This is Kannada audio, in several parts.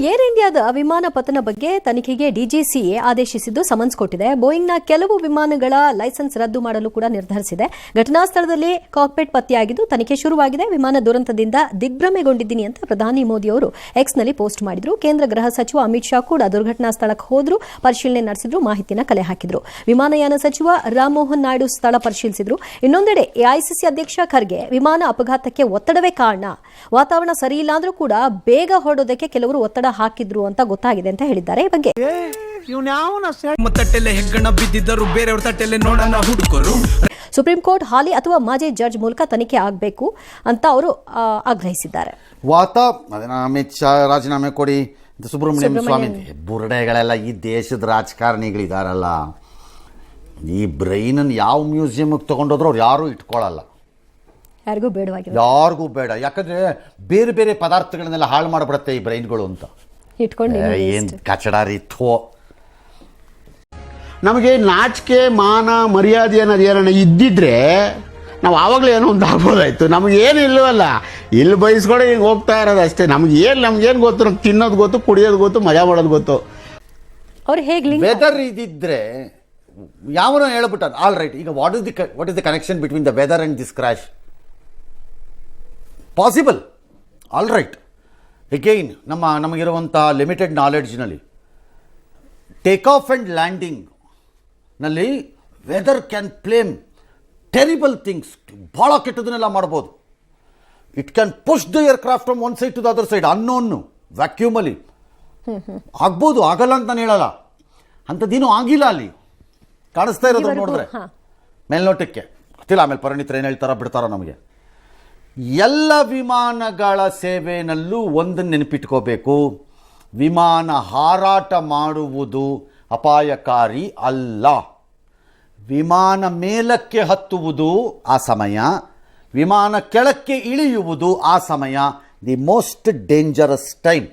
ಏರ್ ಇಂಡಿಯಾದ ವಿಮಾನ ಪತನ ಬಗ್ಗೆ ತನಿಖೆಗೆ ಡಿಜಿಸಿಎ ಆದೇಶಿಸಿದ್ದು ಸಮನ್ಸ್ ಕೊಟ್ಟಿದೆ. ಬೋಯಿಂಗ್ನ ಕೆಲವು ವಿಮಾನಗಳ ಲೈಸೆನ್ಸ್ ರದ್ದು ಮಾಡಲು ಕೂಡ ನಿರ್ಧರಿಸಿದೆ. ಘಟನಾ ಸ್ಥಳದಲ್ಲಿ ಕಾಕ್ಪಿಟ್ ಪತ್ತೆಯಾಗಿದ್ದು ತನಿಖೆ ಶುರುವಾಗಿದೆ. ವಿಮಾನ ದುರಂತದಿಂದ ದಿಗ್ಭ್ರಮೆಗೊಂಡಿದ್ದೀನಿ ಅಂತ ಪ್ರಧಾನಿ ಮೋದಿ ಅವರು ಎಕ್ಸ್ನಲ್ಲಿ ಪೋಸ್ಟ್ ಮಾಡಿದ್ರು. ಕೇಂದ್ರ ಗೃಹ ಸಚಿವ ಅಮಿತ್ ಶಾ ಕೂಡ ದುರ್ಘಟನಾ ಸ್ಥಳಕ್ಕೆ ಹೋದ್ರು, ಪರಿಶೀಲನೆ ನಡೆಸಿದ್ರು, ಮಾಹಿತಿನ ಕಲೆ ಹಾಕಿದ್ರು. ವಿಮಾನಯಾನ ಸಚಿವ ರಾಮಮೋಹನ್ ನಾಯ್ಡು ಸ್ಥಳ ಪರಿಶೀಲಿಸಿದ್ರು. ಇನ್ನೊಂದೆಡೆ ಎಐಸಿಸಿ ಅಧ್ಯಕ್ಷ ಖರ್ಗೆ ವಿಮಾನ ಅಪಘಾತಕ್ಕೆ ಒತ್ತಡವೇ ಕಾರಣ, ವಾತಾವರಣ ಸರಿ ಇಲ್ಲ ಅಂದ್ರೂ ಕೂಡ ಬೇಗ ಹೊರಡೋದಕ್ಕೆ ಕೆಲವರು ಒತ್ತಡ ಹಾಕಿದ್ರು ಅಂತ ಗೊತ್ತಾಗಿದೆ ಅಂತ ಹೇಳಿದ್ದಾರೆ. ಈ ಬಗ್ಗೆ ಸುಪ್ರೀಂ ಕೋರ್ಟ್ ಹಾಲಿ ಅಥವಾ ಮಾಜಿ ಜಡ್ಜ್ ಮೂಲಕ ತನಿಖೆ ಆಗಬೇಕು ಅಂತ ಅವರು ಆಗ್ರಹಿಸಿದ್ದಾರೆ. ಅಮಿತ್ ಶಾ ರಾಜೀನಾಮೆ ಕೊಡಿ, ಸುಬ್ರಹ್ಮಣ್ಯಂ ಸ್ವಾಮಿ ಬುರುಡೆಗಳೆಲ್ಲ ಈ ದೇಶದ ರಾಜಕಾರಣಿಗಳಿದಾರಲ್ಲ, ಈ ಬ್ರೈನನ್ನು ಯಾವ ಮ್ಯೂಸಿಯಂಗೆ ತಗೊಂಡೋದ್ರು ಅವ್ರು ಯಾರೂ ಇಟ್ಕೊಳ್ಳಲ್ಲ, ಯಾರಿಗೂ ಬೇಡ. ಯಾಕಂದ್ರೆ ಬೇರೆ ಬೇರೆ ಪದಾರ್ಥಗಳನ್ನೆಲ್ಲ ಹಾಳು ಮಾಡಿಬಿಡುತ್ತೆ ಈ ಬ್ರೈನ್ಗಳು ಅಂತ ಏನ್ ಕಚಡಾರಿ ಥೋ. ನಮಗೆ ನಾಚಿಕೆ ಮಾನ ಮರ್ಯಾದೆ ಅನ್ನೋದು ಏನನ್ನ ಇದ್ದಿದ್ರೆ ನಾವು ಆವಾಗಲೇ ಏನೋ ಒಂದು ಆಗ್ಬೋದಾಯ್ತು. ನಮಗೇನು ಇಲ್ಲವಲ್ಲ, ಇಲ್ಲಿ ಬಯಸ್ಕೊಡೆ ಹಿಂಗೆ ಹೋಗ್ತಾ ಇರೋದು ಅಷ್ಟೇ. ನಮ್ಗೇನು ಗೊತ್ತು, ನಮ್ಗೆ ತಿನ್ನೋದು ಗೊತ್ತು, ಕುಡಿಯೋದು ಗೊತ್ತು, ಮಜಾ ಮಾಡೋದು ಗೊತ್ತು. ಅವ್ರು ಹೇಗೆ ವೆದರ್ ಇದಿದ್ರೆ ಯಾವನೋ ಹೇಳ್ಬಿಟ್ಟ ಆಲ್ ರೈಟ್. ಈಗ what is the connection between the weather and this crash? Possible, all right. Again ನಮಗಿರುವಂಥ ಲಿಮಿಟೆಡ್ ನಾಲೆಡ್ಜ್ನಲ್ಲಿ ಟೇಕ್ ಆಫ್ ಆ್ಯಂಡ್ ಲ್ಯಾಂಡಿಂಗ್ ನಲ್ಲಿ weather can play terrible things, ಭಾಳ ಕೆಟ್ಟದನ್ನೆಲ್ಲ ಮಾಡ್ಬೋದು. It can push the aircraft from one side to the other side, ಅನ್ನೋನ್ನು ವ್ಯಾಕ್ಯೂಮಲ್ಲಿ ಆಗ್ಬೋದು, ಆಗಲ್ಲ ಅಂತ ನಾನು ಹೇಳಲ್ಲ. ಅಂಥದ್ದೇನೂ ಆಗಿಲ್ಲ, ಅಲ್ಲಿ ಕಾಣಿಸ್ತಾ ಇರೋದು ನೋಡಿದ್ರೆ ಮೇಲ್ನೋಟಕ್ಕೆ ಗೊತ್ತಿಲ್ಲ. ಆಮೇಲೆ ಪರಿಣಿತರು ಏನು ಹೇಳ್ತಾರೋ ಬಿಡ್ತಾರೋ ನಮಗೆ. ಎಲ್ಲ ವಿಮಾನಗಳ ಸೇವೆಯಲ್ಲೂ ಒಂದನ್ನು ನೆನಪಿಟ್ಕೋಬೇಕು, ವಿಮಾನ ಹಾರಾಟ ಮಾಡುವುದು ಅಪಾಯಕಾರಿ ಅಲ್ಲ. ವಿಮಾನ ಮೇಲಕ್ಕೆ ಹತ್ತುವುದು ಆ ಸಮಯ, ವಿಮಾನ ಕೆಳಕ್ಕೆ ಇಳಿಯುವುದು ಆ ಸಮಯ the most dangerous time.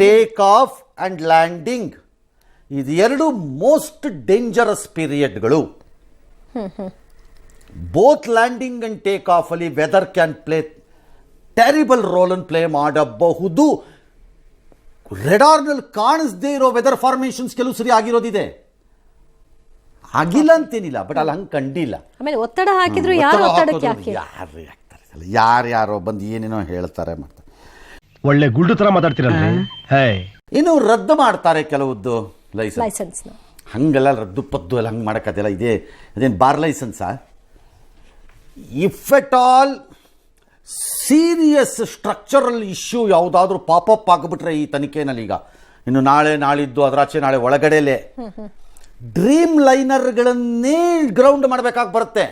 Take off and landing ಇದು ಎರಡು ಮೋಸ್ಟ್ ಡೇಂಜರಸ್ ಪೀರಿಯಡ್ಗಳು. Both landing and take off ಅಲ್ಲಿ weather can play terrible role ಅನ್ನು ಪ್ಲೇ ಮಾಡಬಹುದು. ರೆಡಾರ್ನಲ್ಲಿ ಕಾಣಿಸದೇ ಇರೋ ವೆದರ್ ಫಾರ್ಮೇಷನ್ಸ್ ಕೆಲವು ಸರಿ ಆಗಿರೋದಿದೆ, ಆಗಿಲ್ಲ ಅಂತೇನಿಲ್ಲ, ಬಟ್ ಅಲ್ಲಿ ಹಂಗೆ ಕಂಡಿಲ್ಲ. ಒತ್ತಡ ಹಾಕಿದ್ರು ಯಾರ್ಯಾರೋ ಬಂದು ಏನೇನೋ ಹೇಳ್ತಾರೆ. ಮತ್ತೆ ಒಳ್ಳೆ ಗುಲ್ಡು ತರ ಮಾತಾಡ್ತೀರಲ್ಲ. ಇನ್ನು ರದ್ದು ಮಾಡ್ತಾರೆ ಕೆಲವದ್ದು ಲೈಸೆನ್ಸ್, ಹಂಗೆಲ್ಲ ರದ್ದು ಪದ್ದು ಎಲ್ಲ ಹಂಗೆ ಮಾಡೋಕ್ಕದೆಲ್ಲ ಇದೆ. ಅದೇನು ಬಾರ್ ಲೈಸೆನ್ಸಾ? If at all serious structural issue ಯಾವುದಾದ್ರೂ ಪಾಪಪ್ ಆಗಿಬಿಟ್ರೆ ಈ ತನಿಖೆನಲ್ಲಿ, ಈಗ ಇನ್ನು ನಾಳೆ ನಾಳಿದ್ದು ಅದರಾಚೆ ನಾಳೆ ಒಳಗಡೆಲೆ ಡ್ರೀಮ್ ಲೈನರ್ಗಳನ್ನೇ ಗ್ರೌಂಡ್ ಮಾಡಬೇಕಾಗಿ ಬರುತ್ತೆ,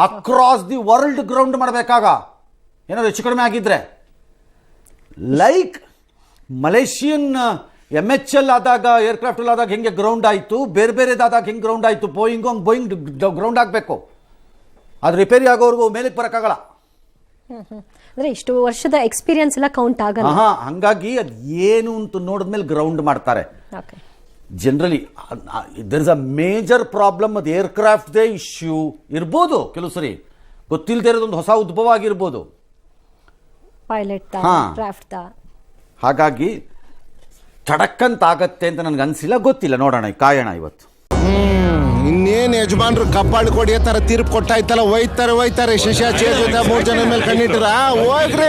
ಅಕ್ರಾಸ್ ದಿ ವರ್ಲ್ಡ್ ಗ್ರೌಂಡ್ ಮಾಡಬೇಕಾಗ ಏನಾದ್ರು ಹೆಚ್ಚು ಕಡಿಮೆ ಆಗಿದ್ರೆ. ಲೈಕ್ ಮಲೇಷಿಯನ್ MHL ಆದಾಗ, ಏರ್ಕ್ರಾಫ್ಟಲ್ಲಿ ಆದಾಗ ಹೆಂಗೆ ಗ್ರೌಂಡ್ ಆಯಿತು, ಬೇರೆ ಬೇರೆದಾದಾಗ ಹೆಂಗೆ ಗ್ರೌಂಡ್ ಆಯಿತು, ಬೋಯಿಂಗ್ ಗ್ರೌಂಡ್ ಆಗಬೇಕು. ಅದು ರಿಪೇರಿ ಆಗೋವರೆಗೂ ಮೇಲಕ್ಕೆ ಬರೋಕ್ಕಾಗಲ್ಲ. ಅಂದ್ರೆ ಇಷ್ಟು ವರ್ಷದ ಎಕ್ಸ್ಪೀರಿಯನ್ಸ್ ಎಲ್ಲ ಕೌಂಟ್ ಆಗಲ್ಲ. ಹಂಗಾಗಿ ಅದು ಏನು ಅಂತ ನೋಡಿದ್ಮೇಲೆ ಗ್ರೌಂಡ್ ಮಾಡ್ತಾರೆ generally. There is a major problem. ಅದು ಏರ್ಕ್ರಾಫ್ಟ್ದೇ ಇಶ್ಯೂ ಇರ್ಬೋದು, ಕೆಲವು ಸರಿ ಗೊತ್ತಿಲ್ಲದೆ ಇರೋದೊಂದು ಹೊಸ ಉದ್ಭವ ಆಗಿರ್ಬೋದು ಪೈಲಟ್. ಹಾಗಾಗಿ ತಡಕ್ಕಂತ ಆಗತ್ತೆ ಅಂತ ನನಗೆ ಅನಿಸಿಲ್ಲ, ಗೊತ್ತಿಲ್ಲ, ನೋಡೋಣ, ಕಾಯೋಣ ಇವತ್ತು. ಇನ್ನೇನು ಯಜಮಾನ್ರು ಕಪ್ಪಾಳು ಕೊಡಿ ತರ ತೀರ್ಪು ಕೊಟ್ಟಾಯ್ತಲ್ಲ, ಹೋಯ್ತಾರೆ ಶಿಷ್ಯ ಚೇತದ 3 ಜನ ಮೇಲೆ ಕಣ್ಣಿಟ್ರ ಹೋಗ್ರಿ.